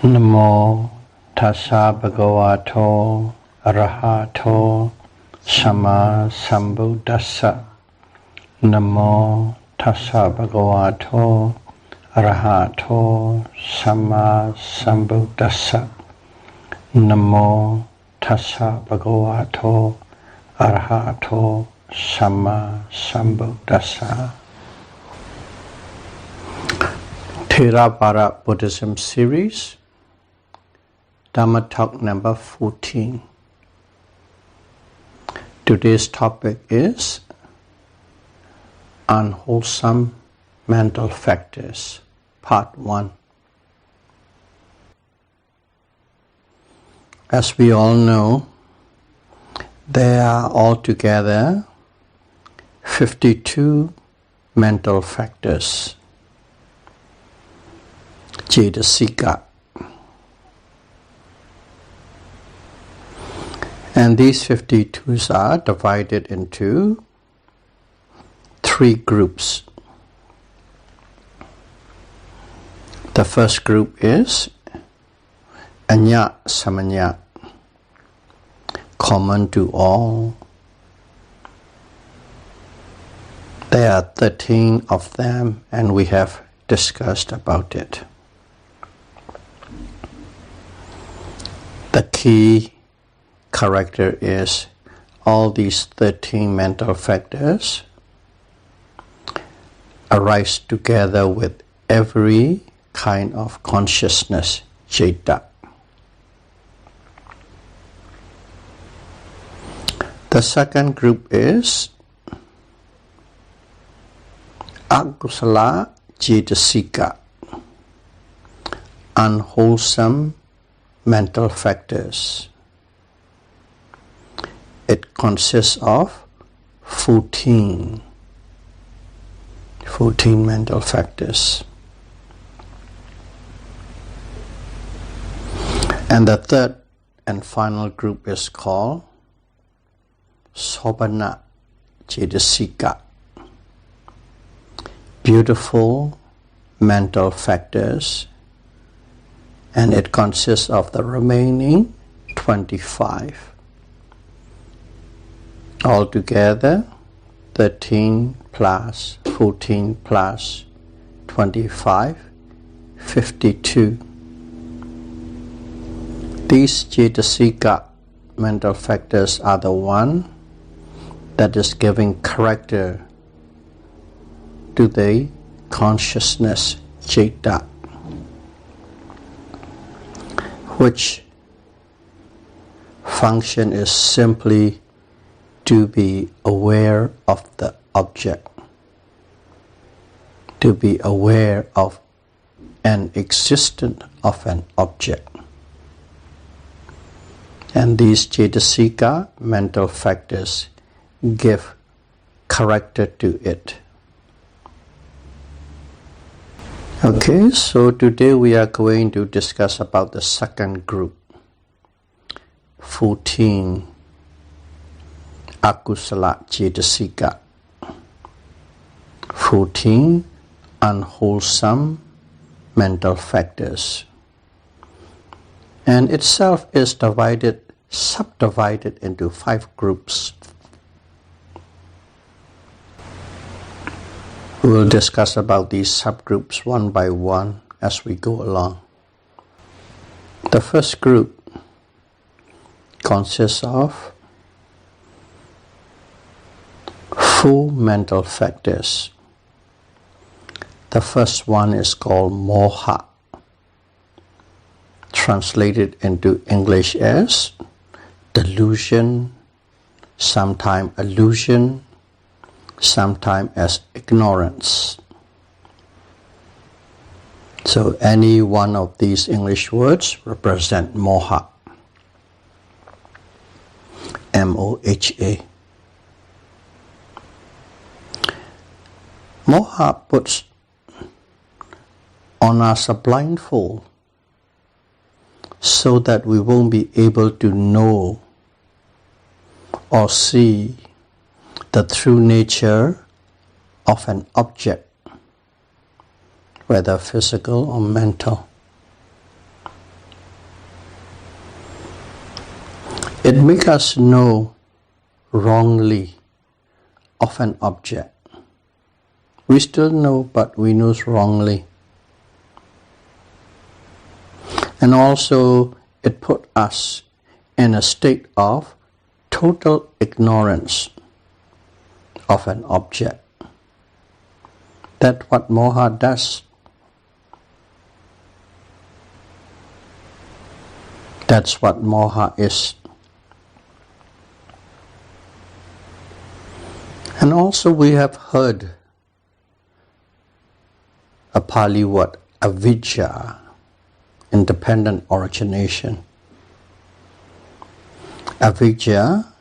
Namo tassa bhagavato arahato sama sambuddhassa. Namo tassa bhagavato arahato sama sambuddhassa. Namo tassa bhagavato arahato sama sambuddhassa. Theravada Buddhism series, Dhamma talk number 14. Today's topic is unwholesome mental factors, part 1. As we all know, there are altogether 52 mental factors, cetasika. And these 52s are divided into 3 groups. The first group is anya samanya, common to all. There are 13 of them, and we have discussed about it. The key character is all these 13 mental factors arise together with every kind of consciousness, citta. The second group is akusala cetasika, unwholesome mental factors. It consists of 14 mental factors. And the third and final group is called sobhana cetasika, beautiful mental factors, and it consists of the remaining 25. Altogether, 13 plus 14 plus 25, 52. These cetasika mental factors are the one that is giving character to the consciousness, citta, which function is simply to be aware of the object, to be aware of an existence of an object. And these cetasika mental factors give character to it. Okay, so today we are going to discuss about the second group, 14 akusala cetasika, 14 unwholesome mental factors. And itself is subdivided into 5 groups. We will discuss about these subgroups one by one as we go along. The first group consists of 4 mental factors. The first one is called moha, translated into English as delusion, sometimes illusion, sometimes as ignorance. So any one of these English words represent moha, M-O-H-A. Moha puts on us a blindfold so that we won't be able to know or see the true nature of an object, whether physical or mental. It makes us know wrongly of an object. We still know, but we know wrongly. And also it put us in a state of total ignorance of an object. That's what moha does. That's what moha is. And also we have heard a Pali word, avidya, independent origination. Avidya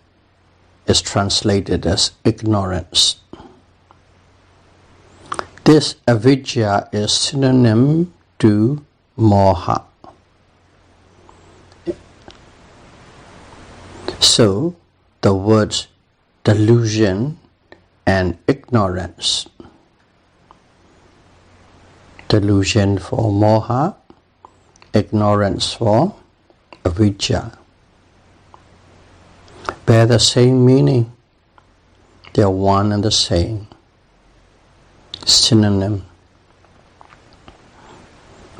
is translated as ignorance. This avidya is synonym to moha. So the words delusion and ignorance, delusion for moha, ignorance for avidya, bear the same meaning. They are one and the same, synonym.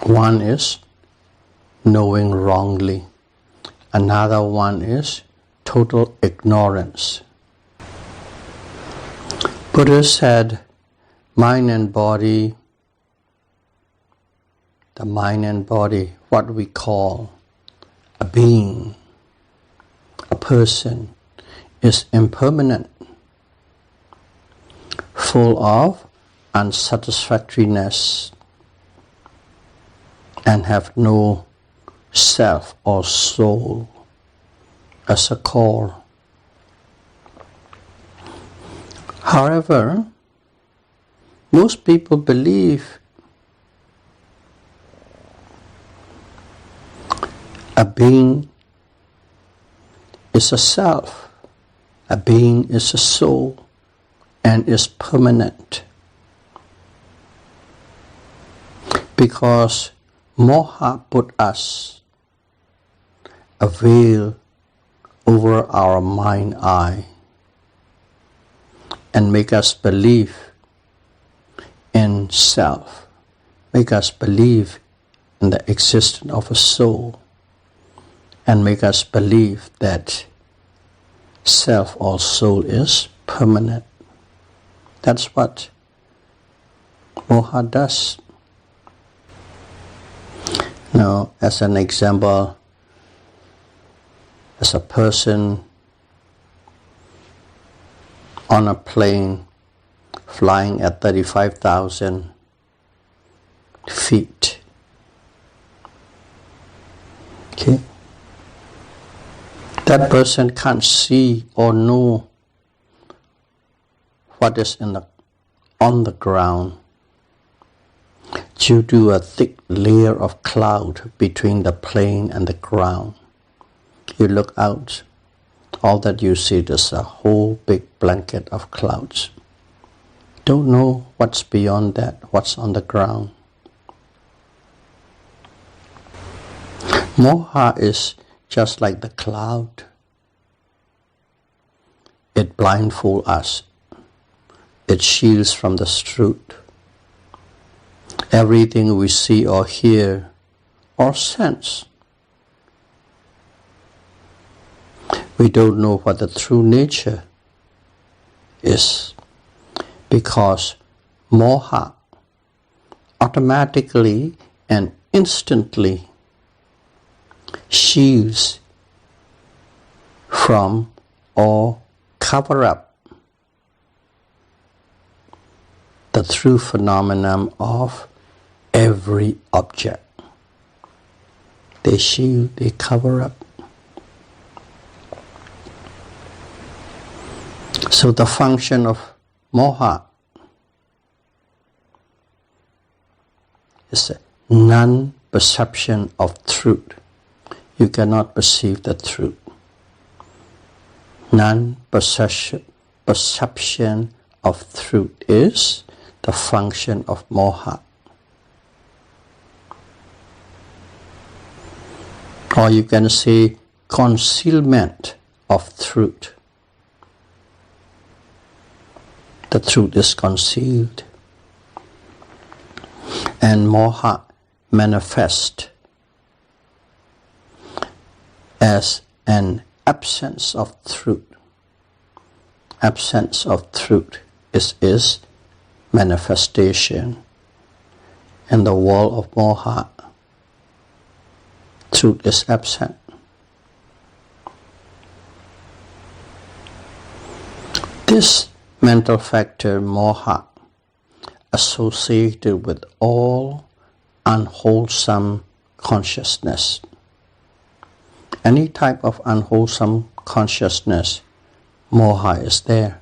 One is knowing wrongly, another one is total ignorance. Buddha said, mind and body, the mind and body, what we call a being, a person, is impermanent, full of unsatisfactoriness, and have no self or soul as a core. However, most people believe a being is a self, a being is a soul, and is permanent. Because moha put us a veil over our mind-eye and make us believe in self, make us believe in the existence of a soul, and make us believe that self or soul is permanent. That's what moha does. Now, as an example, as a person on a plane flying at 35,000 feet. Okay? That person can't see or know what is on the ground due to a thick layer of cloud between the plane and the ground. You look out, all that you see is a whole big blanket of clouds. Don't know what's beyond that, what's on the ground. Moha is just like the cloud. It blindfolds us. It shields from the truth. Everything we see or hear or sense, we don't know what the true nature is, because moha automatically and instantly shields from or cover up the true phenomenon of every object. They shield, they cover up. So the function of moha is a non-perception of truth. You cannot perceive the truth. Non-perception of truth is the function of moha. Or you can say concealment of truth. The truth is concealed. And moha manifests as an absence of truth. Absence of truth is manifestation. In the world of moha, truth is absent. This mental factor, moha, associated with all unwholesome consciousness. Any type of unwholesome consciousness, moha is there.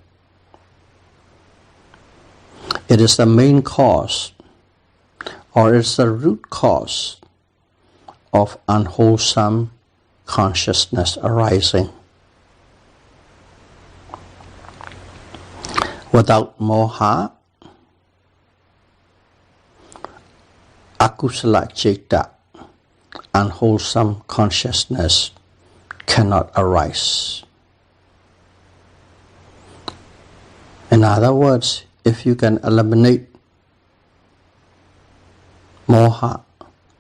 It is the main cause, or it's the root cause of unwholesome consciousness arising. Without moha, akusala citta, unwholesome consciousness, cannot arise. In other words, if you can eliminate moha,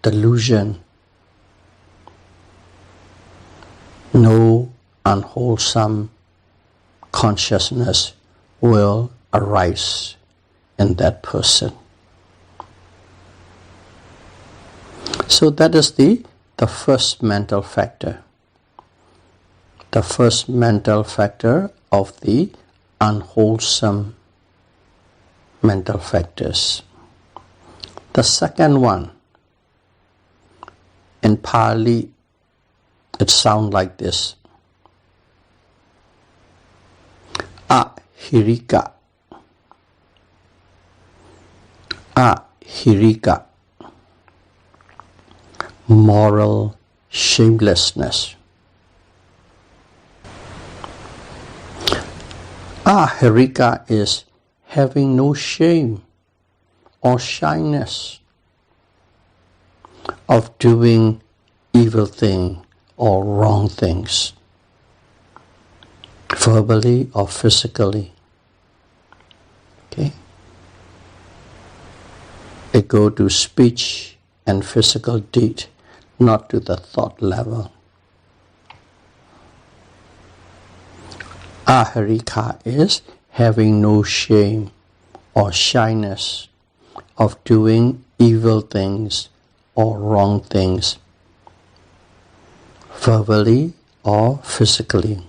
delusion, no unwholesome consciousness will arise in that person. So that is the first mental factor. The first mental factor of the unwholesome mental factors. The second one, in Pali, it sounds like this. Ahirika. Ahirika. Moral shamelessness. Ahirika is having no shame or shyness of doing evil things or wrong things, verbally or physically. Okay? It goes to speech and physical deed, not to the thought level. Ahirika is having no shame or shyness of doing evil things or wrong things, verbally or physically.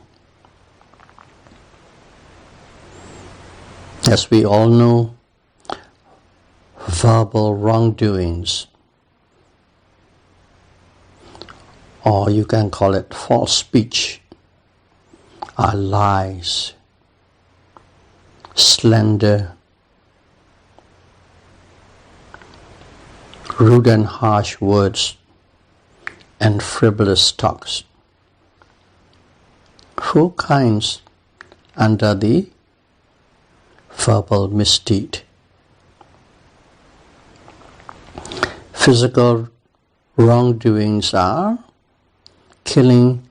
As we all know, verbal wrongdoings, or you can call it false speech, are lies, slander, rude and harsh words, and frivolous talks. Four kinds under the verbal misdeed. Physical wrongdoings are killing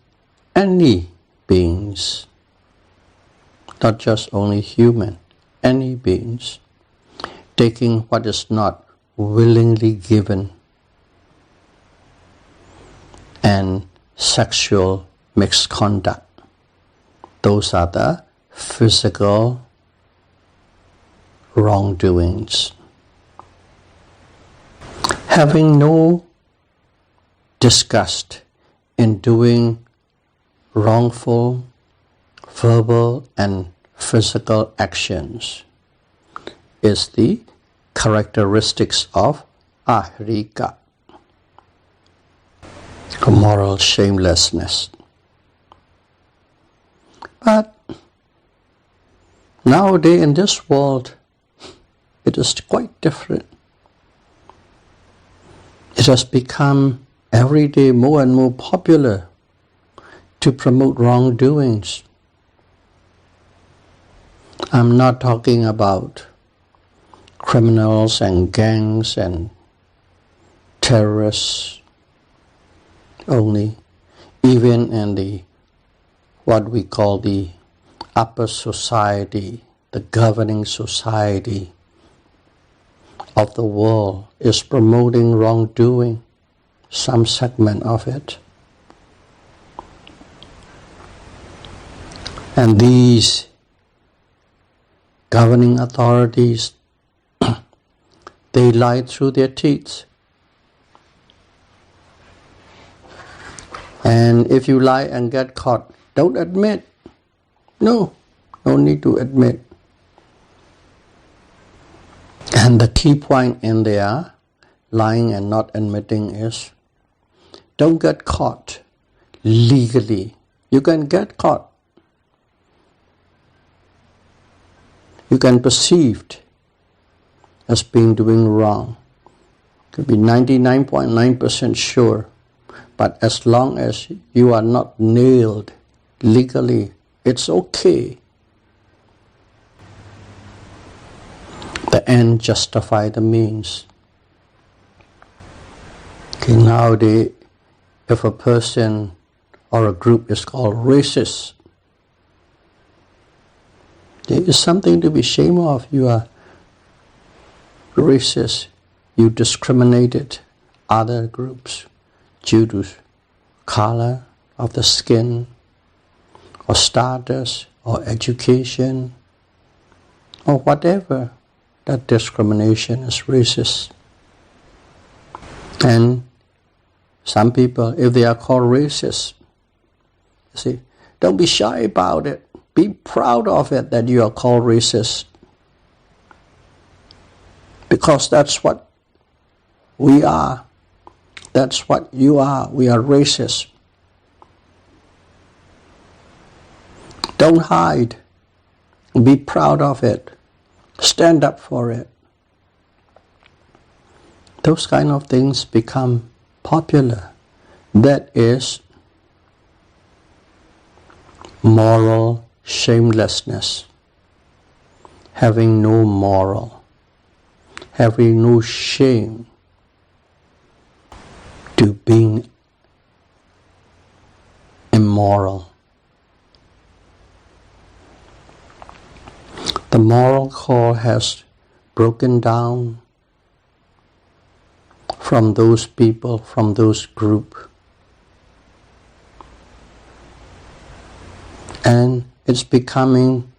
any beings, not just only human, any beings, taking what is not willingly given, and sexual misconduct. Those are the physical wrongdoings. Having no disgust in doing wrongful verbal and physical actions is the characteristics of ahirika, moral shamelessness. But nowadays in this world, it is quite different. It has become every day more and more popular to promote wrongdoings. I'm not talking about criminals and gangs and terrorists only. even in the what we call the upper society, the governing society of the world is promoting wrongdoing, some segment of it. And these governing authorities, they lie through their teeth. And if you lie and get caught, don't admit. No need to admit. And the key point in there, lying and not admitting, is don't get caught legally. You can get caught. You can be perceived as being doing wrong. Could be 99.9% sure. But as long as you are not nailed legally, it's okay. The end justify the means. Okay, nowadays, if a person or a group is called racist, there is something to be ashamed of. You are racist. You discriminated other groups due to color of the skin, or status, or education, or whatever. That discrimination is racist. And some people, if they are called racist, see, don't be shy about it. Be proud of it that you are called racist. Because that's what we are. That's what you are. We are racist. Don't hide. Be proud of it. Stand up for it. Those kind of things become popular. That is moral shamelessness. Having no moral. Having no shame to being immoral. The moral core has broken down from those people, from those groups. And it's becoming,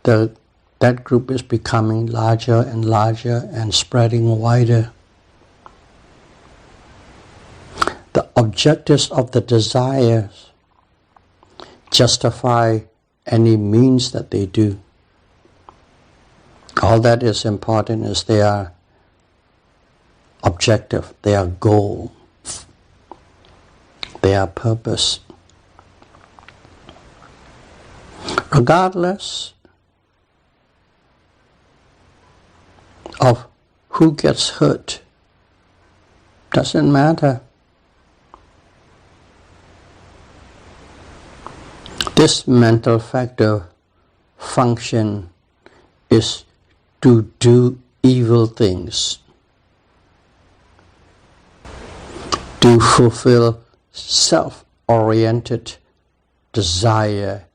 that group is becoming larger and larger and spreading wider. The objectives of the desires justify any means that they do. All that is important is their objective, their goal, their purpose. Regardless of who gets hurt, doesn't matter. This mental factor function is to do evil things, to fulfill self-oriented desire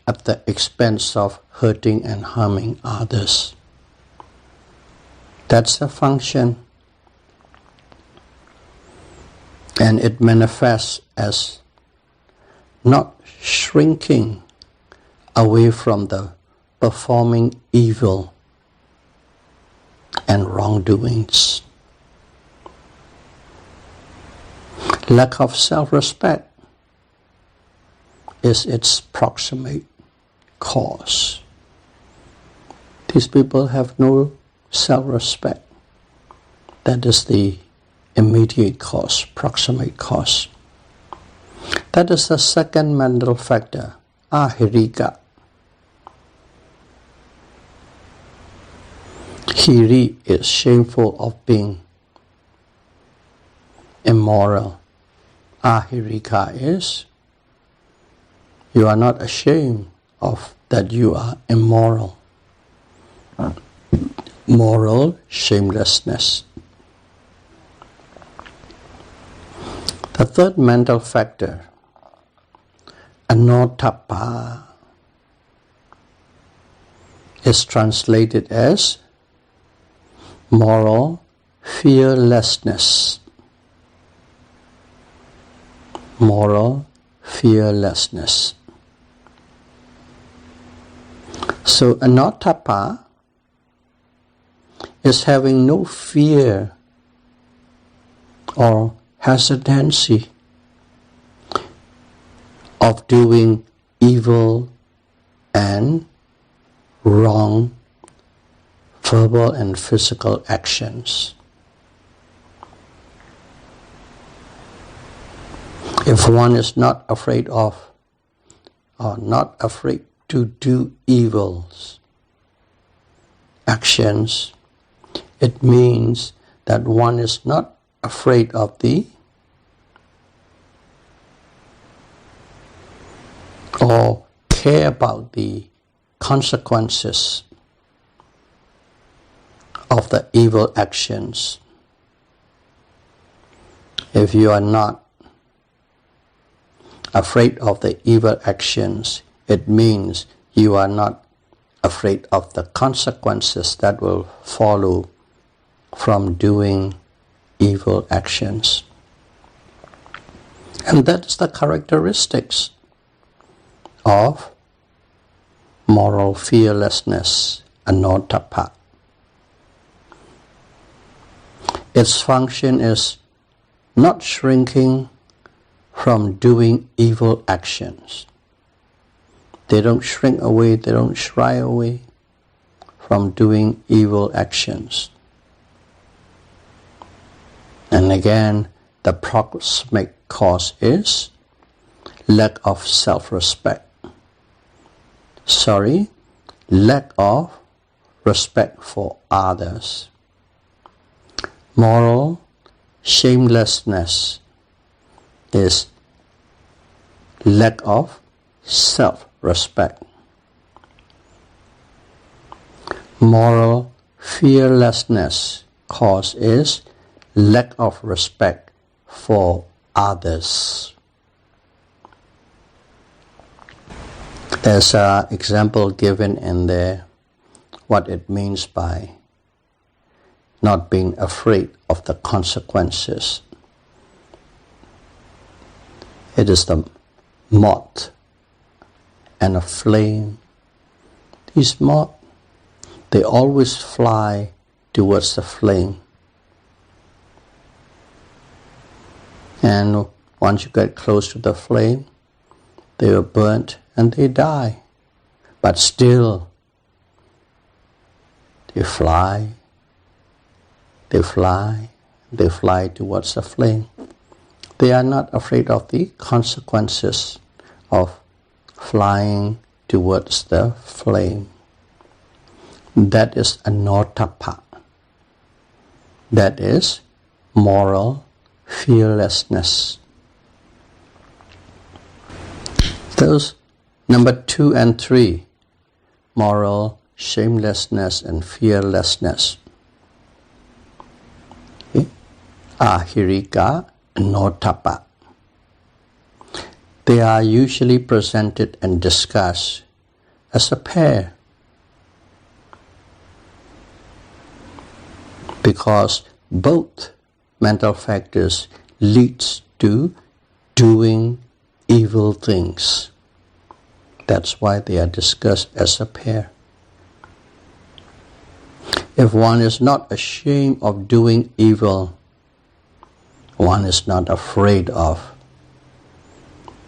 at the expense of hurting and harming others. That's the function. And it manifests as not shrinking away from the performing evil and wrongdoings. Lack of self-respect is its proximate cause. These people have no self-respect. That is the immediate cause, proximate cause. That is the second mental factor, ahirika. Hiri is shameful of being immoral. Ahirika is you are not ashamed of that you are immoral. Moral shamelessness. The third mental factor Anottappa is translated as moral fearlessness. Moral fearlessness. So anottappa is having no fear or hesitancy of doing evil and wrong verbal and physical actions. If one is not afraid of or not afraid to do evils actions, it means that one is not afraid of the or care about the consequences of the evil actions. If you are not afraid of the evil actions, it means you are not afraid of the consequences that will follow from doing evil actions. And that is the characteristics of moral fearlessness, anottappa. Its function is not shrinking from doing evil actions. They don't shrink away, they don't shy away from doing evil actions. And again, the proximate cause is lack of self-respect. Lack of respect for others. Moral shamelessness is lack of self-respect. Moral fearlessness cause is lack of respect for others. There's an example given in there what it means by not being afraid of the consequences. It is the moth and a flame. These moths, they always fly towards the flame. And once you get close to the flame, they are burnt and they die. But still, they fly towards the flame. They are not afraid of the consequences of flying towards the flame. That is anottappa. That is moral fearlessness. Those number 2 and 3, moral shamelessness and fearlessness. Okay. Ahirika, anottappa. They are usually presented and discussed as a pair because both mental factors leads to doing evil things. That's why they are discussed as a pair. If one is not ashamed of doing evil, one is not afraid of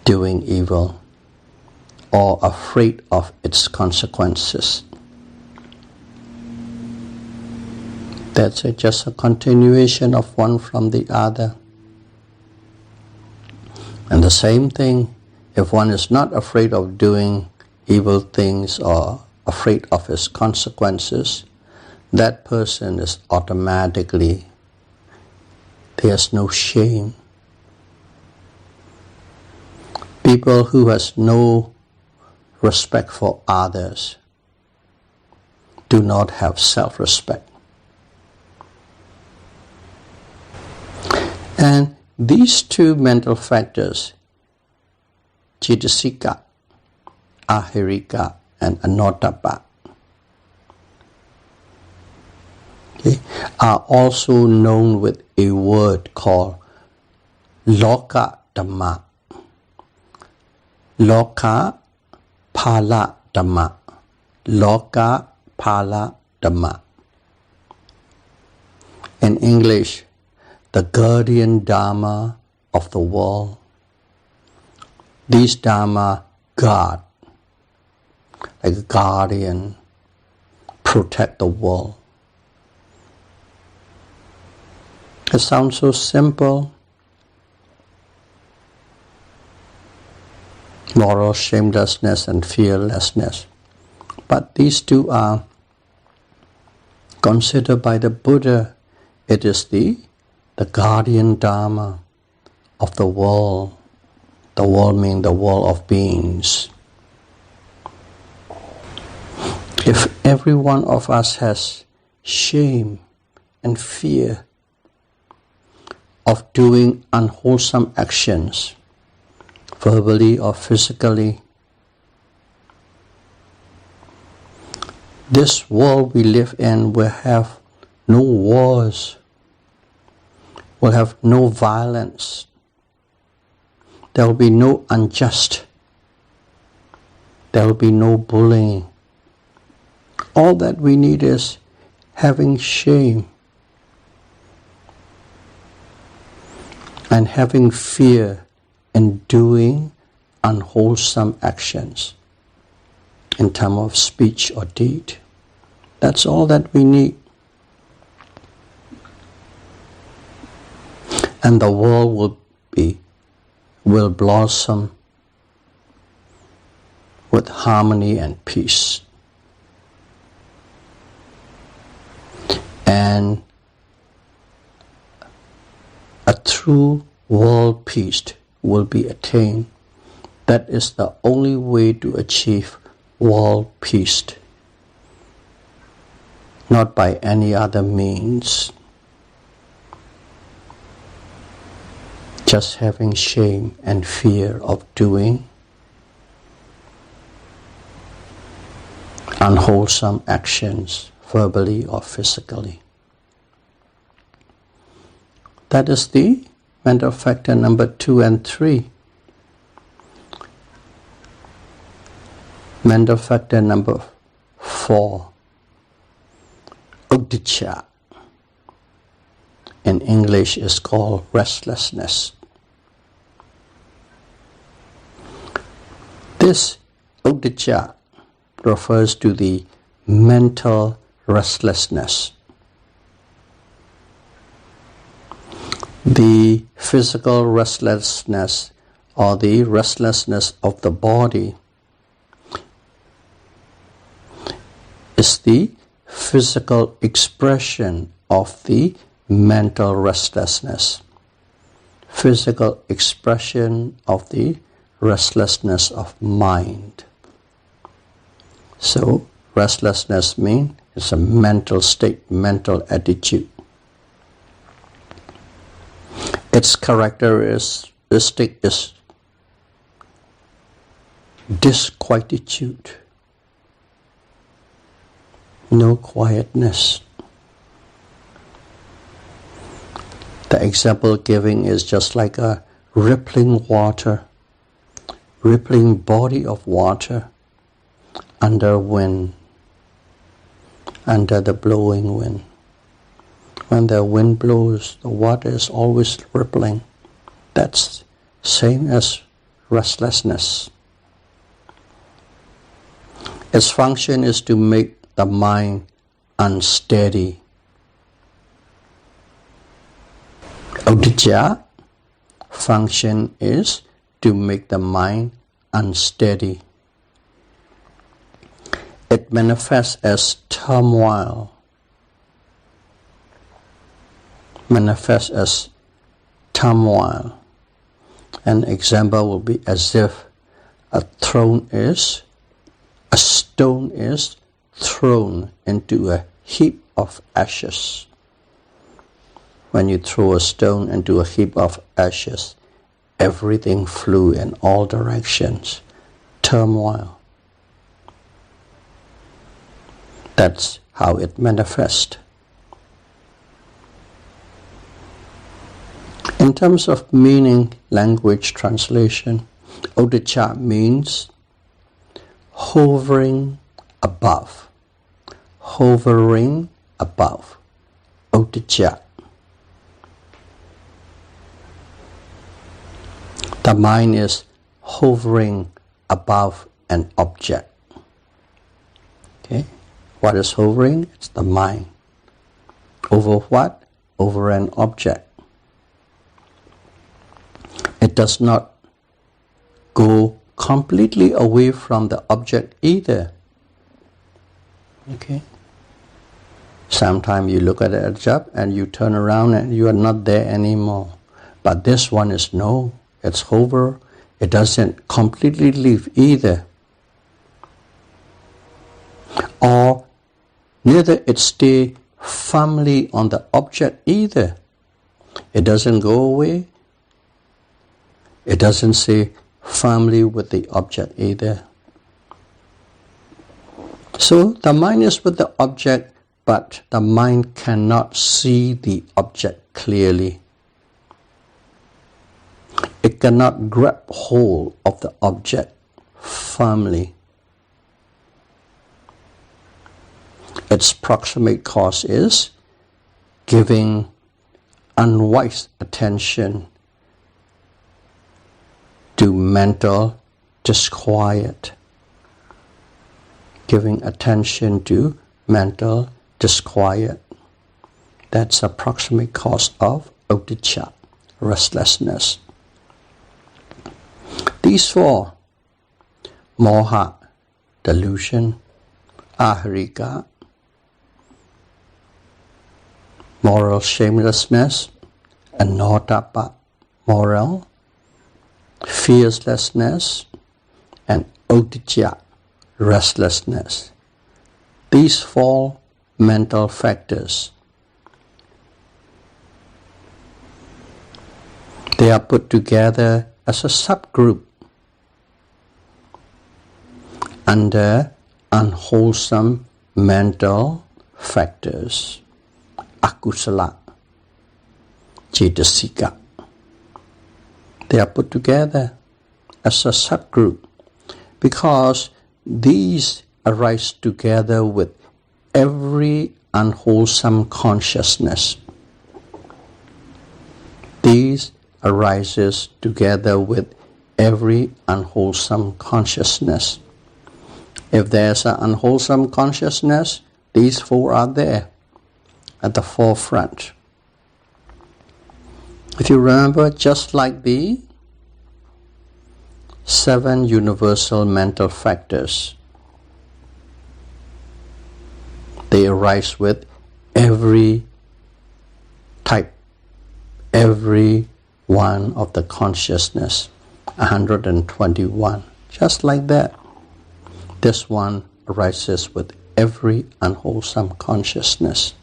doing evil or afraid of its consequences. That's just a continuation of one from the other. And the same thing, if one is not afraid of doing evil things or afraid of its consequences, that person is automatically, there's no shame. People who has no respect for others do not have self-respect. And these two mental factors cetasika, ahirika, and anottappa, okay, are also known with a word called loka dhamma. Loka phala dhamma. Loka phala dhamma. In English, the guardian dharma of the world. These dharma guard, like a guardian, protect the world. It sounds so simple. Moral shamelessness and fearlessness. But these two are considered by the Buddha. It is the guardian dharma of the world. The world means the world of beings. If every one of us has shame and fear of doing unwholesome actions, verbally or physically, this world we live in will have no wars, will have no violence, there will be no unjust, there will be no bullying. All that we need is having shame and having fear in doing unwholesome actions in terms of speech or deed. That's all that we need. And the world will blossom with harmony and peace. And a true world peace will be attained. That is the only way to achieve world peace, not by any other means. Just having shame and fear of doing unwholesome actions, verbally or physically. That is the mental factor number 2 and 3. Mental factor number 4, uddhacca. In English is called restlessness. This uddhacca refers to the mental restlessness. The physical restlessness or the restlessness of the body is the physical expression of the mental restlessness. Physical expression of the restlessness of mind. So restlessness means it's a mental state, mental attitude. Its characteristic is disquietude, no quietness. The example giving is just like a rippling water, rippling body of water under wind, under the blowing wind. When the wind blows, the water is always rippling. That's same as restlessness. Its function is to make the mind unsteady. Uddhacca function is to make the mind unsteady. It manifests as turmoil, manifests as turmoil. An example will be as if a stone is thrown into a heap of ashes. When you throw a stone into a heap of ashes, everything flew in all directions, turmoil. That's how it manifests. In terms of meaning, language translation, uddhacca means hovering above. Hovering above. Uddhacca. The mind is hovering above an object. Okay? What is hovering? It's the mind. Over what? Over an object. It does not go completely away from the object either. Okay? Sometimes you look at a job and you turn around and you are not there anymore. But this one is no. It's hover. It doesn't completely leave either. Or neither it stay firmly on the object either. It doesn't go away. It doesn't stay firmly with the object either. So the mind is with the object, but the mind cannot see the object clearly. It cannot grab hold of the object firmly. Its proximate cause is giving unwise attention to mental disquiet. Giving attention to mental disquiet. That's a proximate cause of uddhacca, restlessness. These four, moha, delusion, ahirika, moral shamelessness, anottappa, moral, fearlessness, and uddhacca, restlessness. These four mental factors, they are put together as a subgroup under unwholesome mental factors, akusala, cetasika. They are put together as a subgroup because these arise together with every unwholesome consciousness. These arises together with every unwholesome consciousness. If there's an unwholesome consciousness, these four are there at the forefront. If you remember, just like the 7 universal mental factors, they arise with every type, every one of the consciousness, 121. Just like that, this one arises with every unwholesome consciousness.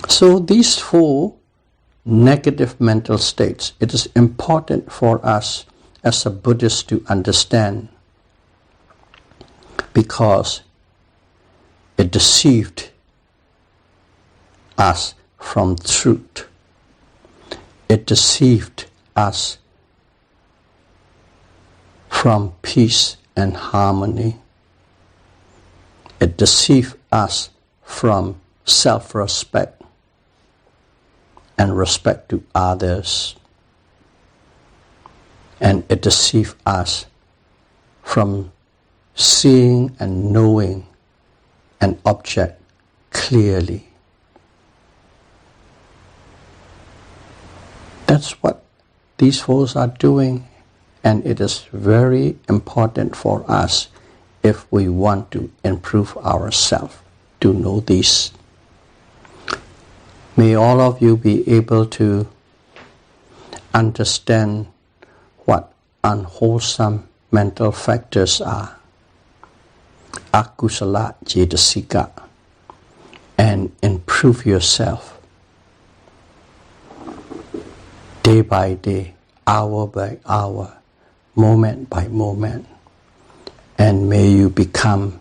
So these four negative mental states, it is important for us as a Buddhist to understand, because it deceived us from truth. It deceived us from peace and harmony. It deceived us from self-respect and respect to others. And it deceived us from seeing and knowing an object clearly. That's what these fours are doing, and it is very important for us if we want to improve ourselves to know this. May all of you be able to understand what unwholesome mental factors are, akusala cetasika, and improve yourself day by day, hour by hour, moment by moment, and may you become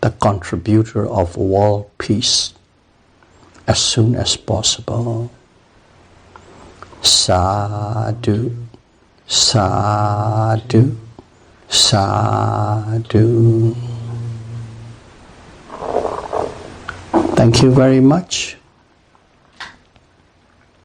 the contributor of world peace as soon as possible. Sadhu, sadhu, sadhu. Thank you very much.